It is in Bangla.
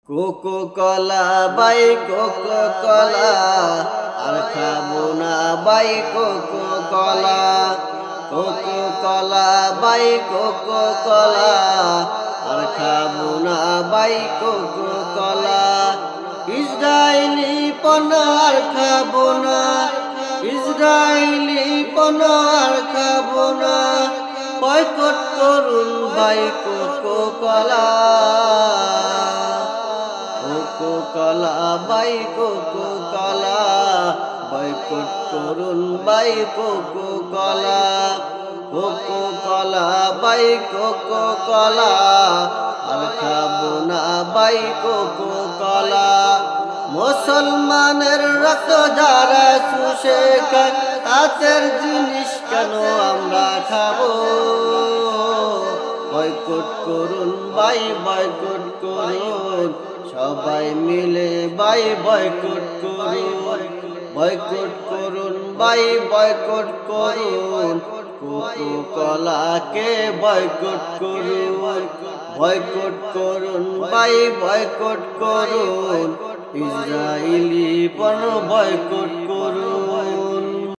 কোকো কলা বাই কোকো কলা আর খাবো না বাই কোকো কলা। কোকো কলা বাই কোকো কলা আর খাবো না বাই কোকো কলা। ইসরায়েলি পণ্য আর খাবো না, ইসরায়েলি পণ্য আর খাবো না। বয়কট করুন বাই কোকো কলা। কোকো কলা বাই কোকো কলা, বয়কট করুন বাই কোকো কলা। কোকো কলা বাই কোকো কলা আর খাবো না বাই কোকো কলা। মুসলমানের রক্ত যারা চুষে খায় তাদের জিনিস কেন আমরা খাবো? বয়কট করুন বাই বয়কট করুন, সবাই মিলে বাই বয়কট করুন। বয়কট করুন বাই বয়কট করুন, কোকো কলাকে বয়কট করুন। বয়কট করুন বাই বয়কট করুন, ইসরায়েলি পণ্য বয়কট করুন।